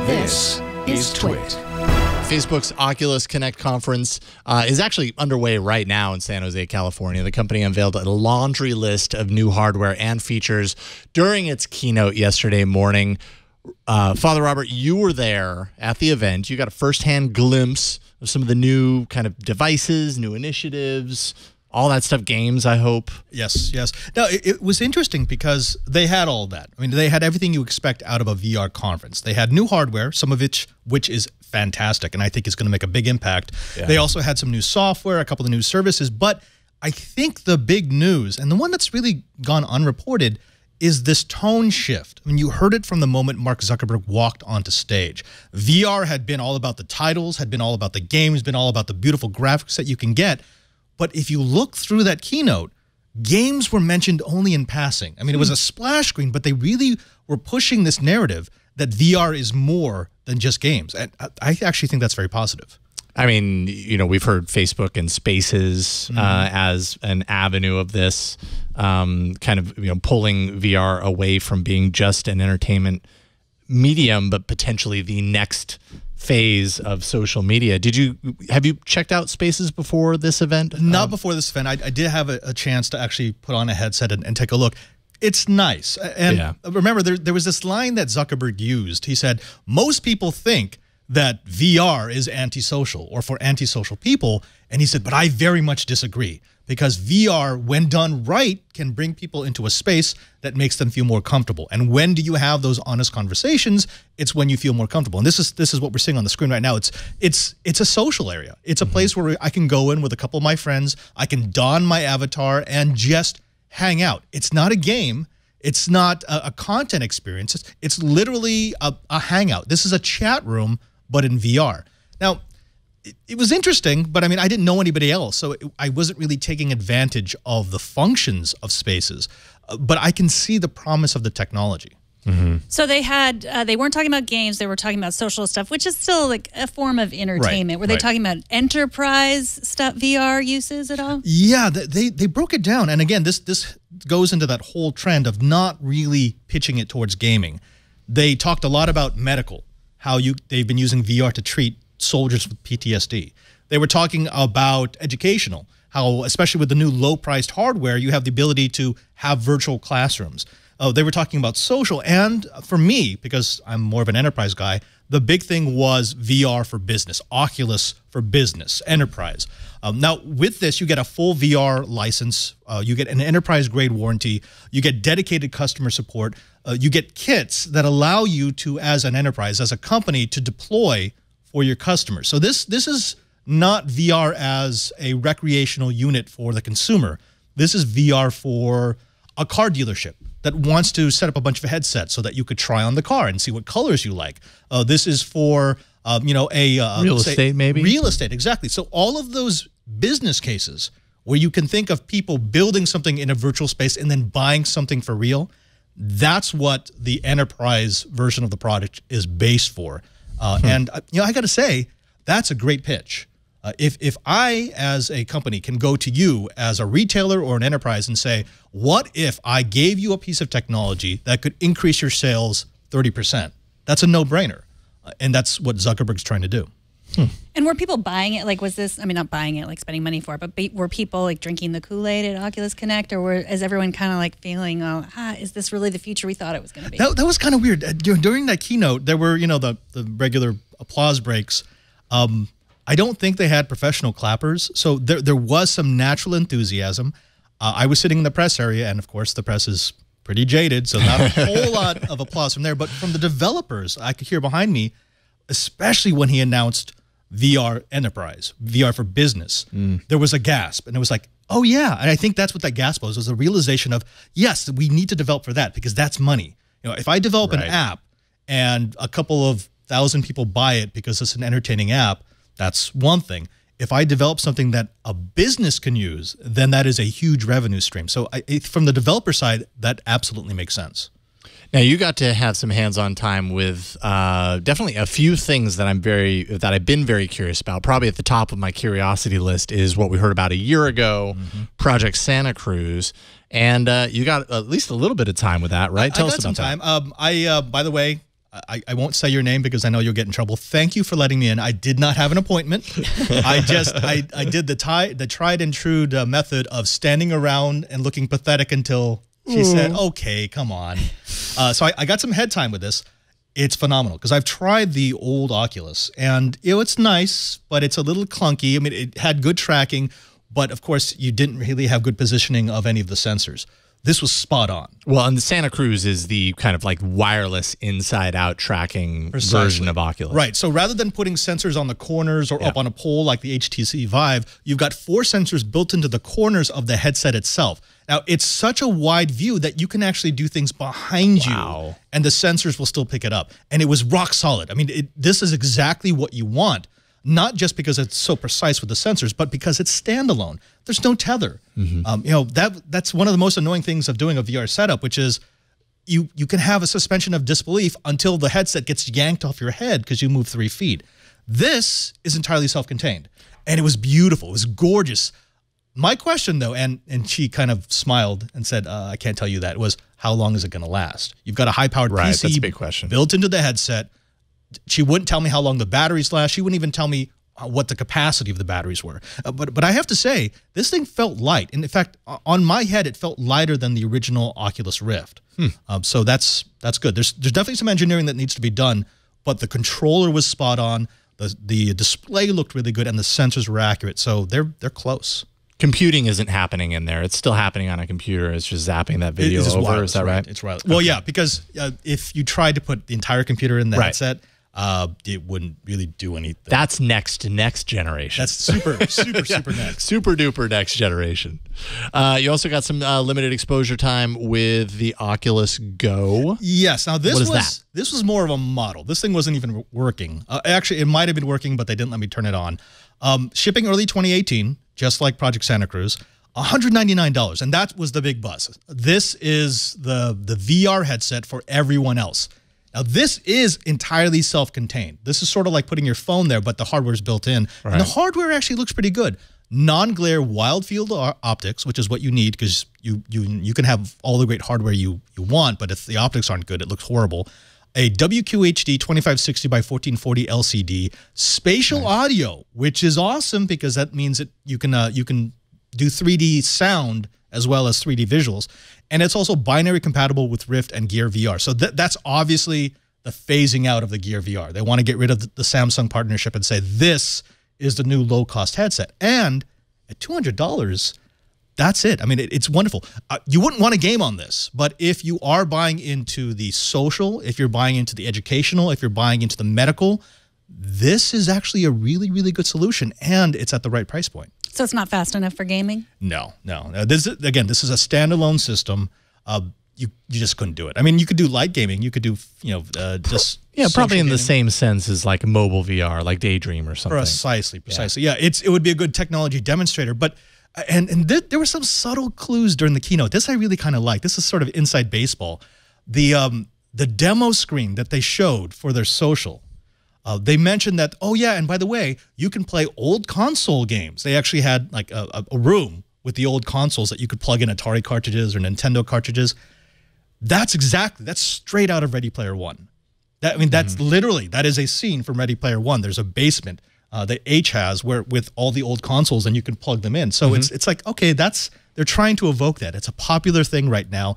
This is TWiT. Facebook's Oculus Connect conference is actually underway right now in San Jose, California. The company unveiled a laundry list of new hardware and features during its keynote yesterday morning. Father Robert, you were there at the event. You got a firsthand glimpse of some of the new kind of devices, new initiatives, all that stuff, games, I hope. Yes, yes. Now, it was interesting because they had all that. I mean, they had everything you expect out of a VR conference. They had new hardware, some of which is fantastic, and I think is going to make a big impact. Yeah. They also had some new software, a couple of new services, but I think the big news, and the one that's really gone unreported, is this tone shift. I mean, you heard it from the moment Mark Zuckerberg walked onto stage. VR had been all about the titles, had been all about the games, been all about the beautiful graphics that you can get. But if you look through that keynote, games were mentioned only in passing. I mean, it was a splash screen, but they really were pushing this narrative that VR is more than just games. And I actually think that's very positive. I mean, you know, we've heard Facebook and Spaces as an avenue of this, kind of, you know, pulling VR away from being just an entertainment medium, but potentially the next phase of social media. Have you checked out Spaces before this event? Not before this event. I did have a chance to actually put on a headset and take a look. It's nice. And remember, there was this line that Zuckerberg used. He said, most people think that VR is antisocial or for antisocial people. And he said, but I very much disagree, because VR, when done right, can bring people into a space that makes them feel more comfortable. And when do you have those honest conversations? It's when you feel more comfortable. And this is what we're seeing on the screen right now. It's a social area. It's a place where I can go in with a couple of my friends. I can don my avatar and just hang out. It's not a game. It's not a content experience. It's literally a hangout. This is a chat room, but in VR. Now, it was interesting, but I mean, I didn't know anybody else, so I wasn't really taking advantage of the functions of Spaces, but I can see the promise of the technology. So they weren't talking about games, they were talking about social stuff, which is still like a form of entertainment. Were they talking about enterprise stuff, VR uses at all? Yeah, they broke it down. And again, this goes into that whole trend of not really pitching it towards gaming. They talked a lot about medical, how they've been using VR to treat soldiers with PTSD. They were talking about educational, how especially with the new low-priced hardware, you have the ability to have virtual classrooms. They were talking about social, and for me, because I'm more of an enterprise guy, the big thing was VR for business, Oculus for business, enterprise. Now, with this, you get a full VR license, you get an enterprise-grade warranty, you get dedicated customer support, you get kits that allow you to, as an enterprise, as a company, to deploy for your customers. So this is not VR as a recreational unit for the consumer. This is VR for a car dealership that wants to set up a bunch of headsets so that you could try on the car and see what colors you like. This is for you know, real estate, maybe? Real estate, exactly. So all of those business cases where you can think of people building something in a virtual space and then buying something for real, that's what the enterprise version of the product is based for. And you know, I got to say, that's a great pitch. If I, as a company, can go to you as a retailer or an enterprise and say, what if I gave you a piece of technology that could increase your sales 30%? That's a no-brainer. And that's what Zuckerberg's trying to do. And were people buying it? Like, was this, I mean, not buying it, like spending money for it, but were people like drinking the Kool-Aid at Oculus Connect, or is everyone kind of like feeling, oh, is this really the future we thought it was going to be? That was kind of weird. During that keynote, there were, you know, the regular applause breaks. I don't think they had professional clappers, so there was some natural enthusiasm. I was sitting in the press area, and of course the press is pretty jaded, so not a whole lot of applause from there. But from the developers, I could hear behind me, especially when he announced VR Enterprise, VR for business, there was a gasp, and it was like, oh yeah. And I think that's what that gasp was a realization of, yes, we need to develop for that, because that's money. You know, if I develop an app and a couple of thousand people buy it because it's an entertaining app, that's one thing. If I develop something that a business can use, then that is a huge revenue stream. So from the developer side, that absolutely makes sense. Now, you got to have some hands-on time with definitely a few things that I've been very curious about. Probably at the top of my curiosity list is what we heard about a year ago, Project Santa Cruz, and you got at least a little bit of time with that, right? Tell us about that. I got some time. By the way, I won't say your name because I know you'll get in trouble. Thank you for letting me in. I did not have an appointment. I did the tried and true method of standing around and looking pathetic until she said, okay, come on. So I got some head time with this. It's phenomenal because I've tried the old Oculus and it's nice, but it's a little clunky. I mean, it had good tracking, but of course you didn't really have good positioning of any of the sensors. This was spot on. Well, and the Santa Cruz is the kind of like wireless inside-out tracking version of Oculus. Right. So rather than putting sensors on the corners or up on a pole like the HTC Vive, you've got 4 sensors built into the corners of the headset itself. Now, it's such a wide view that you can actually do things behind you, and the sensors will still pick it up. And it was rock solid. I mean, this is exactly what you want. Not just because it's so precise with the sensors, but because it's standalone. There's no tether. You know, that's one of the most annoying things of doing a VR setup, which is you can have a suspension of disbelief until the headset gets yanked off your head because you move 3 feet. This is entirely self-contained, and it was beautiful. It was gorgeous. My question, though, and she kind of smiled and said, I can't tell you that, was how long is it going to last? You've got a high-powered PC that's a big question. Built into the headset. She wouldn't tell me how long the batteries last. She wouldn't even tell me what the capacity of the batteries were. But I have to say, this thing felt light. And in fact, on my head, it felt lighter than the original Oculus Rift. So that's good. There's definitely some engineering that needs to be done, but the controller was spot on. The display looked really good, and the sensors were accurate. So they're close. Computing isn't happening in there. It's still happening on a computer. It's just zapping that video over. Wireless, is that right? It's wireless. Well, yeah, because if you tried to put the entire computer in the headset, it wouldn't really do anything. That's next generation. That's super next. Super duper next generation. You also got some limited exposure time with the Oculus Go. Yes. Now this was more of a model. This thing wasn't even working. Actually, it might have been working, but they didn't let me turn it on. Shipping early 2018, just like Project Santa Cruz. $199, and that was the big buzz. This is the VR headset for everyone else. Now, this is entirely self-contained. This is sort of like putting your phone there, but the hardware is built in. Right. And the hardware actually looks pretty good. Non-glare wild field optics, which is what you need because you can have all the great hardware you want, but if the optics aren't good, it looks horrible. A WQHD 2560 by 1440 LCD, spatial audio, which is awesome because that means that you can do 3D sound as well as 3D visuals. And it's also binary compatible with Rift and Gear VR. So that's obviously the phasing out of the Gear VR. They want to get rid of the Samsung partnership and say this is the new low-cost headset. And at $200, that's it. I mean, it's wonderful. You wouldn't want a game on this, but if you are buying into the social, if you're buying into the educational, if you're buying into the medical, this is actually a really, really good solution, and it's at the right price point. So it's not fast enough for gaming? No. This is a standalone system. You just couldn't do it. I mean, you could do light gaming. You could do, just probably in gaming. the same sense as like mobile VR, like Daydream or something. Precisely. Yeah, it would be a good technology demonstrator, but. And there were some subtle clues during the keynote. This I really kind of like. This is sort of inside baseball. The demo screen that they showed for their social, they mentioned that, oh yeah, and by the way, you can play old console games. They actually had like a room with the old consoles that you could plug in Atari cartridges or Nintendo cartridges. That's straight out of Ready Player One. That's literally, that is a scene from Ready Player One. There's a basement that H has with all the old consoles, and you can plug them in. So it's like, okay, they're trying to evoke that. It's a popular thing right now.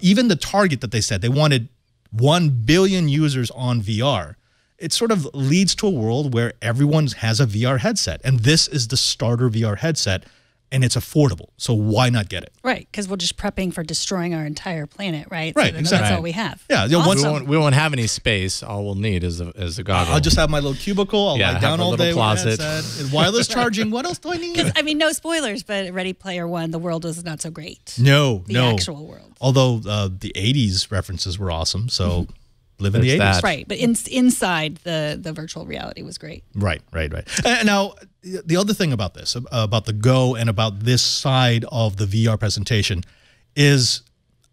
Even the target that they said, they wanted 1 billion users on VR. It sort of leads to a world where everyone has a VR headset, and this is the starter VR headset, and it's affordable. So why not get it? Right, because we're just prepping for destroying our entire planet, right? Right, so exactly. That's all we have. Yeah, awesome. we won't have any space. All we'll need is a goggle. I'll just have my little cubicle. I'll lie down all day. Closet. And wireless charging. What else do I need? I mean, no spoilers, but Ready Player One, the world was not so great. No. The actual world. Although the 80s references were awesome, so live in the 80s. That. Right, but inside the virtual reality was great. Right. Now, the other thing about this, about the Go and about this side of the VR presentation is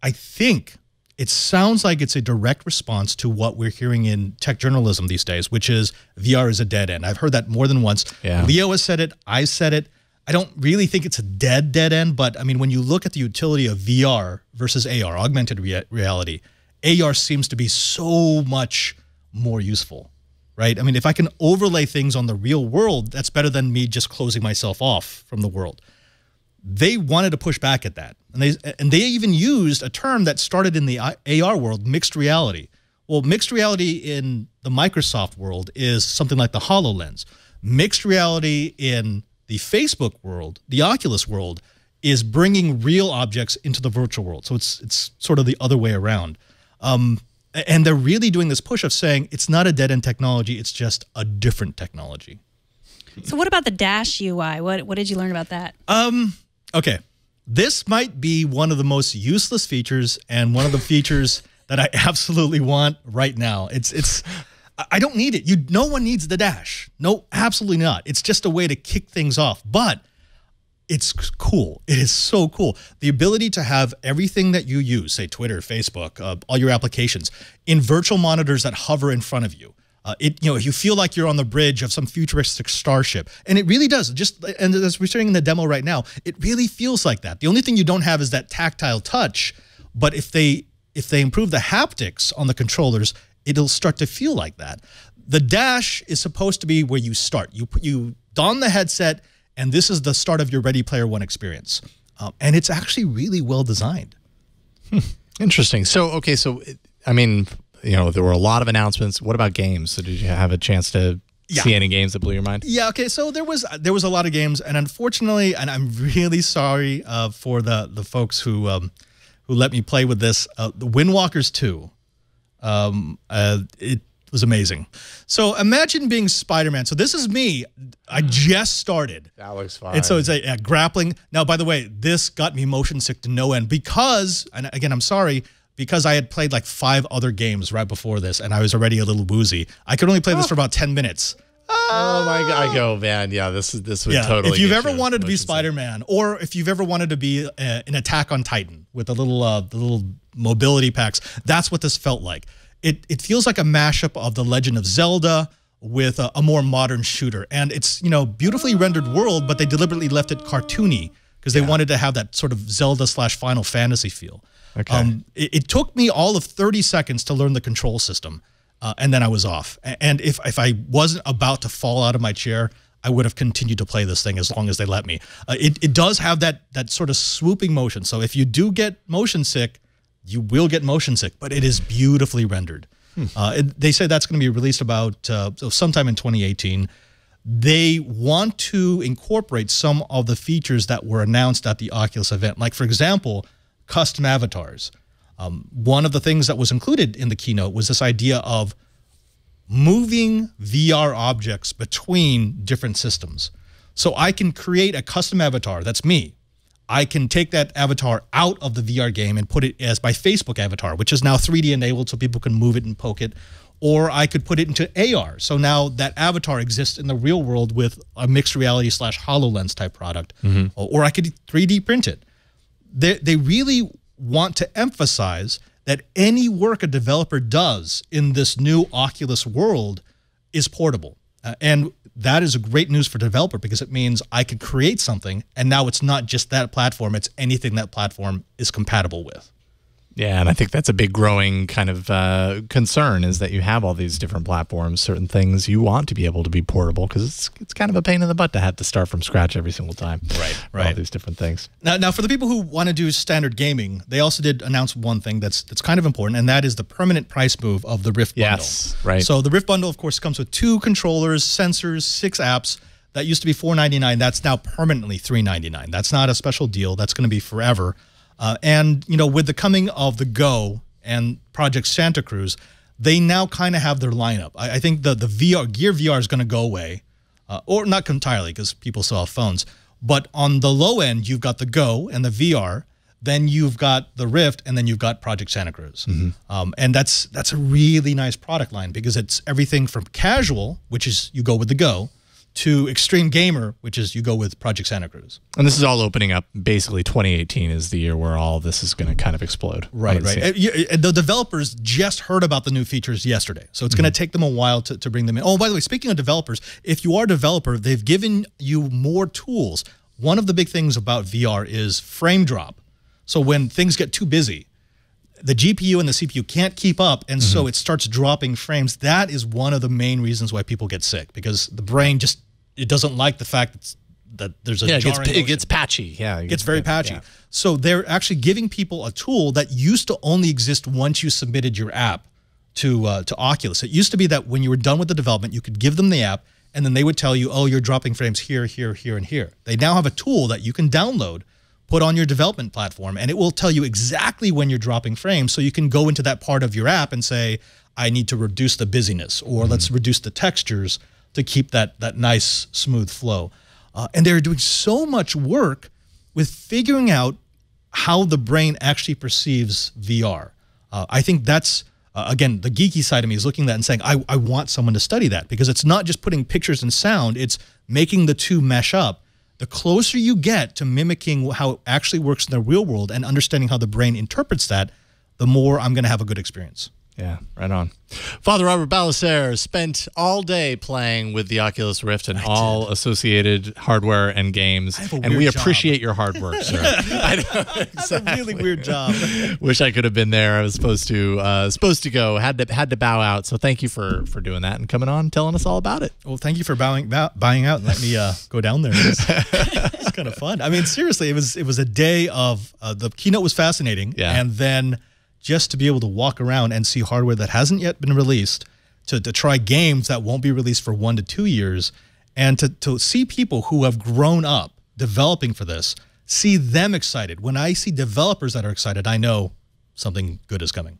I think it sounds like it's a direct response to what we're hearing in tech journalism these days, which is VR is a dead end. I've heard that more than once. Yeah. Leo has said it. I've said it. I don't really think it's a dead end, but I mean, when you look at the utility of VR versus AR, augmented reality, AR seems to be so much more useful, right? I mean, if I can overlay things on the real world, that's better than me just closing myself off from the world. They wanted to push back at that. And they even used a term that started in the AR world, mixed reality. Well, mixed reality in the Microsoft world is something like the HoloLens. Mixed reality in the Facebook world, the Oculus world, is bringing real objects into the virtual world. So it's sort of the other way around. And they're really doing this push of saying it's not a dead-end technology, it's just a different technology. So what about the Dash UI? What did you learn about that? Okay, this might be one of the most useless features and one of the features that I absolutely want right now. I don't need it. No one needs the Dash. No, absolutely not. It's just a way to kick things off, but it's cool. It is so cool. The ability to have everything that you use, say Twitter, Facebook, all your applications, in virtual monitors that hover in front of you. You feel like you're on the bridge of some futuristic starship, and it really does. And as we're showing in the demo right now, it really feels like that. The only thing you don't have is that tactile touch, but if they improve the haptics on the controllers, it'll start to feel like that. The Dash is supposed to be where you start. You don the headset, and this is the start of your Ready Player One experience, and it's actually really well designed. Interesting. So I mean, there were a lot of announcements. What about games? So did you have a chance to see any games that blew your mind? Yeah. Okay. So there was a lot of games, and unfortunately, and I'm really sorry for the folks who let me play with this. The Windwalkers 2. It was amazing. So imagine being Spider-Man. So this is me. I just started. That looks fun. And so it's a grappling. Now, by the way, this got me motion sick to no end because, and again, I'm sorry, because I had played like 5 other games right before this, and I was already a little woozy. I could only play this for about 10 minutes. Oh my God! I go, man. Yeah, this would totally. If you've ever wanted to be Spider-Man, or if you've ever wanted to be an Attack on Titan with the little mobility packs, that's what this felt like. It feels like a mashup of The Legend of Zelda with a more modern shooter, and it's beautifully rendered world, but they deliberately left it cartoony because they wanted to have that sort of Zelda/Final Fantasy feel. Okay. It took me all of 30 seconds to learn the control system. And then I was off. And if I wasn't about to fall out of my chair, I would have continued to play this thing as long as they let me. It does have that sort of swooping motion. So if you do get motion sick, you will get motion sick, but it is beautifully rendered. They say that's going to be released about sometime in 2018. They want to incorporate some of the features that were announced at the Oculus event. Like, for example, custom avatars. One of the things that was included in the keynote was this idea of moving VR objects between different systems. So I can create a custom avatar, that's me. I can take that avatar out of the VR game and put it as my Facebook avatar, which is now 3D enabled so people can move it and poke it. Or I could put it into AR. So now that avatar exists in the real world with a mixed reality / HoloLens type product. Or I could 3D print it. They really want to emphasize that any work a developer does in this new Oculus world is portable. And that is great news for developer because it means I could create something and now it's not just that platform, it's anything that platform is compatible with. Yeah, and I think that's a big growing kind of concern is that you have all these different platforms, certain things you want to be able to be portable because it's kind of a pain in the butt to have to start from scratch every single time. Right. All these different things. Now, for the people who want to do standard gaming, they also did announce one thing that's kind of important, and that is the permanent price move of the Rift bundle. Yes, right. So the Rift bundle, of course, comes with 2 controllers, sensors, 6 apps. That used to be $499. That's now permanently $399. That's not a special deal. That's going to be forever. And, with the coming of the Go and Project Santa Cruz, they now kind of have their lineup. I think the Gear VR is going to go away, or not entirely because people still have phones. But on the low end, you've got the Go and the VR, then you've got the Rift, and then you've got Project Santa Cruz. And that's a really nice product line because it's everything from casual, which is you go with the Go, to extreme gamer, which is you go with Project Santa Cruz. And this is all opening up. Basically, 2018 is the year where all this is going to kind of explode. Right. The developers just heard about the new features yesterday, so it's going to take them a while to bring them in. Oh, by the way, speaking of developers, if you are a developer, they've given you more tools. One of the big things about VR is frame drop. So when things get too busy, the GPU and the CPU can't keep up, and so it starts dropping frames. That is one of the main reasons why people get sick, because the brain just, it doesn't like the fact that there's a jarring it gets patchy. Yeah, it gets very patchy. Yeah. So they're actually giving people a tool that used to only exist once you submitted your app to Oculus. It used to be that when you were done with the development, you could give them the app, and then they would tell you, oh, you're dropping frames here, here, here, and here. They now have a tool that you can download, put on your development platform, and it will tell you exactly when you're dropping frames, so you can go into that part of your app and say, I need to reduce the busyness, or let's reduce the textures to keep that nice, smooth flow. And they're doing so much work with figuring out how the brain actually perceives VR. I think that's, again, the geeky side of me is looking at that and saying, I want someone to study that, because it's not just putting pictures and sound, it's making the two mesh up. The closer you get to mimicking how it actually works in the real world and understanding how the brain interprets that, the more I'm going to have a good experience. Yeah, right on. Father Robert Ballecer spent all day playing with the Oculus Rift and all associated hardware and games, and we appreciate your hard work, sir. I know, exactly. That's a really weird job. Wish I could have been there. I was supposed to go, had to bow out. So thank you for doing that and coming on and telling us all about it. Well, thank you for buying out and let me go down there. It's kind of fun. I mean, seriously, it was a day of the keynote was fascinating, and then just to be able to walk around and see hardware that hasn't yet been released, to try games that won't be released for 1 to 2 years, and to see people who have grown up developing for this, see them excited. When I see developers that are excited, I know something good is coming.